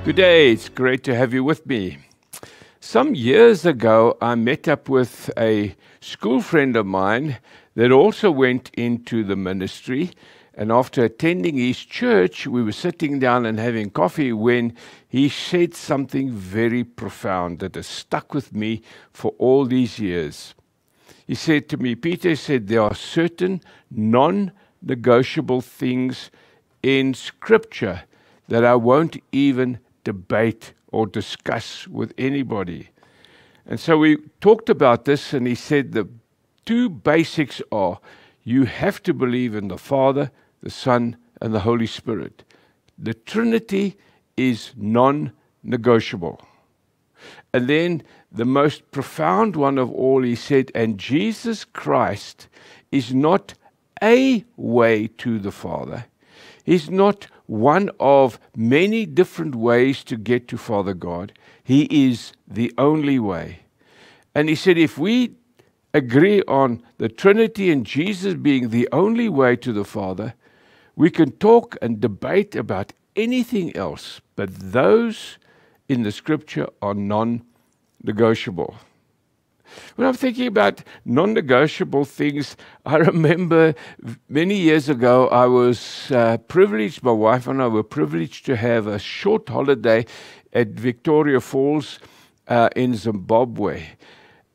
Good day, it's great to have you with me. Some years ago, I met up with a school friend of mine that also went into the ministry. And after attending his church, we were sitting down and having coffee when he said something very profound that has stuck with me for all these years. He said to me, Peter said, there are certain non-negotiable things in Scripture that I won't even debate or discuss with anybody. And so we talked about this, and he said the two basics are you have to believe in the Father, the Son, and the Holy Spirit. The Trinity is non-negotiable. And then the most profound one of all, he said, and Jesus Christ is not a way to the Father. He's not one of many different ways to get to Father God. He is the only way. And he said, if we agree on the Trinity and Jesus being the only way to the Father, we can talk and debate about anything else, but those in the Scripture are non-negotiable. When I'm thinking about non-negotiable things, I remember many years ago I was privileged, my wife and I were privileged to have a short holiday at Victoria Falls in Zimbabwe.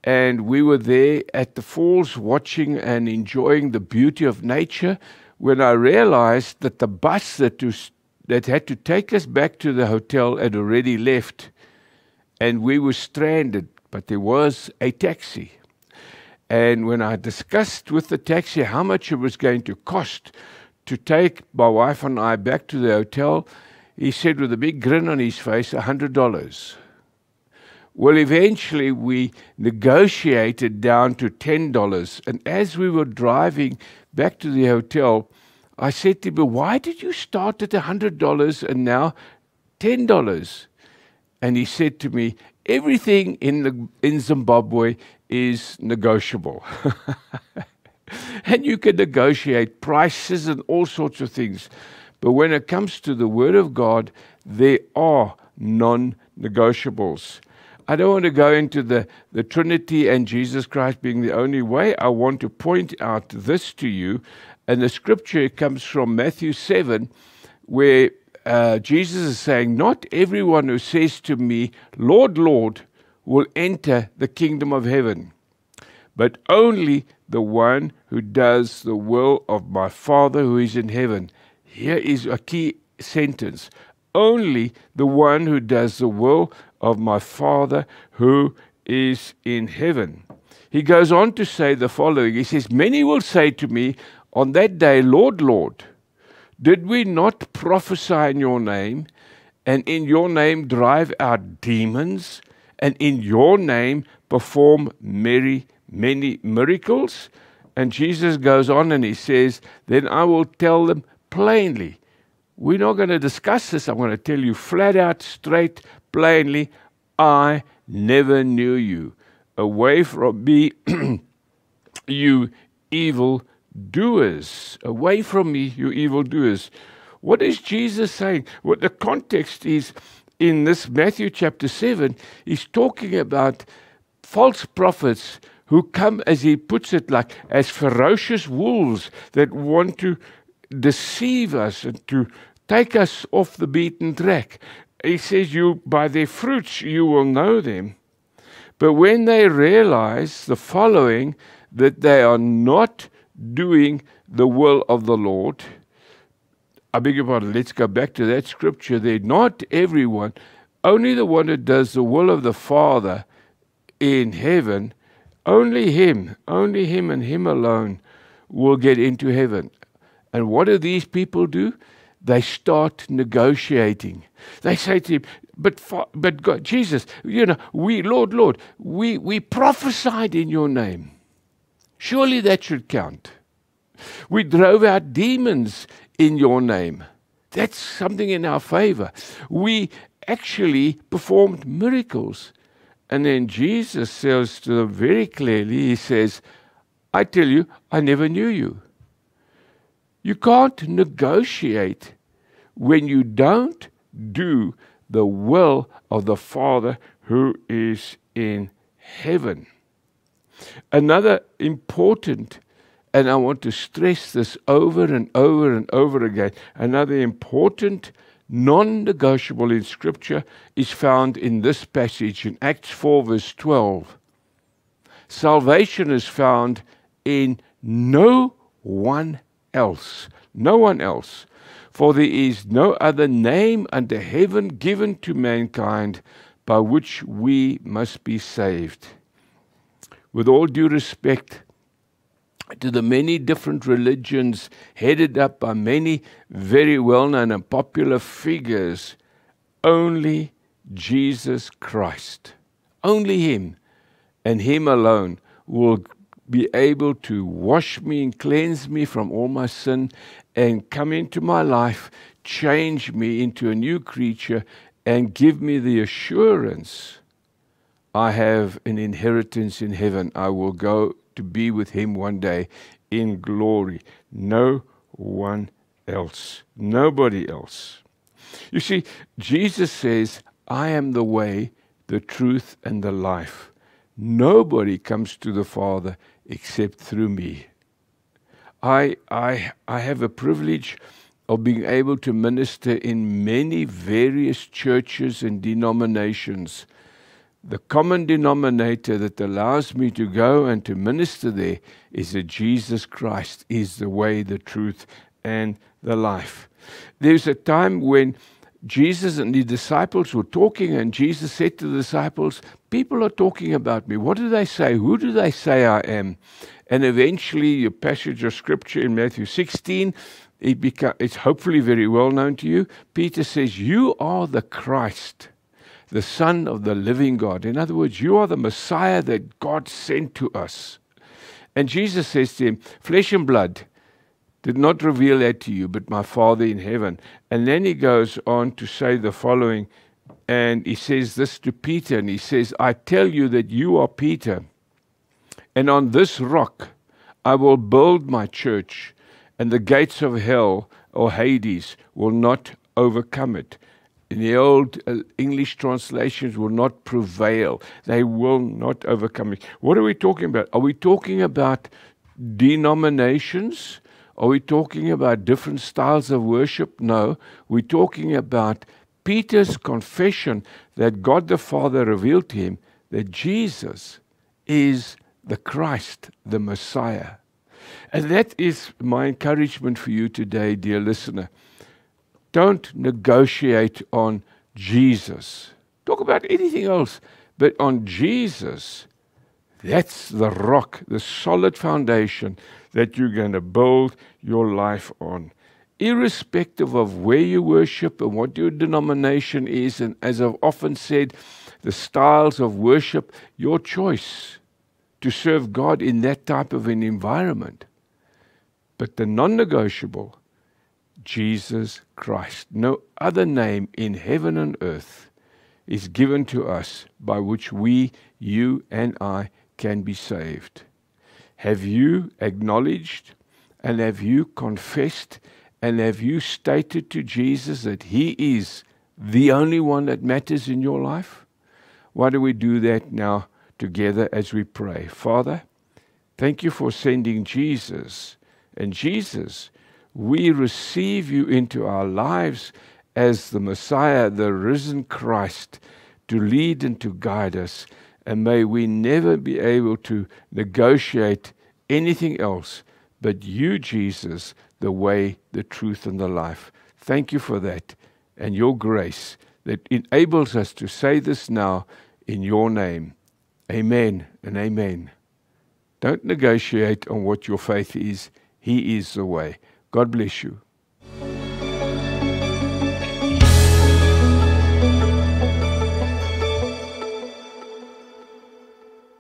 And we were there at the falls watching and enjoying the beauty of nature when I realized that the bus that had to take us back to the hotel had already left, and we were stranded. But there was a taxi. And when I discussed with the taxi how much it was going to cost to take my wife and I back to the hotel, he said with a big grin on his face, $100. Well, eventually we negotiated down to $10. And as we were driving back to the hotel, I said to him, why did you start at $100 and now $10? And he said to me, everything in Zimbabwe is negotiable. And you can negotiate prices and all sorts of things. But when it comes to the Word of God, there are non-negotiables. I don't want to go into the Trinity and Jesus Christ being the only way. I want to point out this to you. And the Scripture comes from Matthew 7, where Jesus is saying, not everyone who says to me, Lord, Lord, will enter the kingdom of heaven, but only the one who does the will of my Father who is in heaven. Here is a key sentence. Only the one who does the will of my Father who is in heaven. He goes on to say the following. He says, many will say to me on that day, Lord, Lord, did we not prophesy in your name, and in your name drive out demons, and in your name perform many miracles? And Jesus goes on and he says, then I will tell them plainly. We're not going to discuss this. I'm going to tell you flat out, straight, plainly, I never knew you. Away from me, you evil doers. Away from me, you evildoers. What is Jesus saying? What the context is in this Matthew chapter 7, he's talking about false prophets who come, as he puts it, like as ferocious wolves that want to deceive us and to take us off the beaten track. He says, you by their fruits you will know them. But when they realize the following, that they are not doing the will of the Lord. I beg your pardon, let's go back to that scripture there. Not everyone, only the one who does the will of the Father in heaven, only him and him alone will get into heaven. And what do these people do? They start negotiating. They say to him, but God, Jesus, Lord, we prophesied in your name. Surely that should count. We drove out demons in your name. That's something in our favor. We actually performed miracles. And then Jesus says to them very clearly, he says, I tell you, I never knew you. You can't negotiate when you don't do the will of the Father who is in heaven. Another important, and I want to stress this over and over and over again, another important non-negotiable in Scripture is found in this passage in Acts 4 verse 12. Salvation is found in no one else. No one else. For there is no other name under heaven given to mankind by which we must be saved. With all due respect to the many different religions headed up by many very well-known and popular figures, only Jesus Christ, only Him and Him alone will be able to wash me and cleanse me from all my sin and come into my life, change me into a new creature and give me the assurance I have an inheritance in heaven. I will go to be with Him one day in glory. No one else. Nobody else. You see, Jesus says, I am the way, the truth, and the life. Nobody comes to the Father except through me. I have a privilege of being able to minister in many various churches and denominations. The common denominator that allows me to go and to minister there is that Jesus Christ is the way, the truth, and the life. There's a time when Jesus and the disciples were talking, and Jesus said to the disciples, people are talking about me. What do they say? Who do they say I am? And eventually, a passage of Scripture in Matthew 16, it's hopefully very well known to you. Peter says, you are the Christ, the Son of the living God. In other words, you are the Messiah that God sent to us. And Jesus says to him, flesh and blood did not reveal that to you, but my Father in heaven. And then he goes on to say the following, and he says this to Peter, and he says, I tell you that you are Peter, and on this rock I will build my church, and the gates of hell or Hades will not overcome it. In the old English translations, will not prevail. They will not overcome it. What are we talking about? Are we talking about denominations? Are we talking about different styles of worship? No. We're talking about Peter's confession that God the Father revealed to him that Jesus is the Christ, the Messiah. And that is my encouragement for you today, dear listener. Don't negotiate on Jesus. Talk about anything else, but on Jesus, that's the rock, the solid foundation that you're going to build your life on. Irrespective of where you worship and what your denomination is, and as I've often said, the styles of worship, your choice to serve God in that type of an environment. But the non-negotiable, Jesus Christ. No other name in heaven and earth is given to us by which we, you and I, can be saved. Have you acknowledged and have you confessed and have you stated to Jesus that He is the only one that matters in your life? Why don't we do that now together as we pray? Father, thank you for sending Jesus. And Jesus, we receive you into our lives as the Messiah, the risen Christ, to lead and to guide us. And may we never be able to negotiate anything else but you, Jesus, the way, the truth, and the life. Thank you for that and your grace that enables us to say this now in your name. Amen and amen. Don't negotiate on what your faith is. He is the way. God bless you.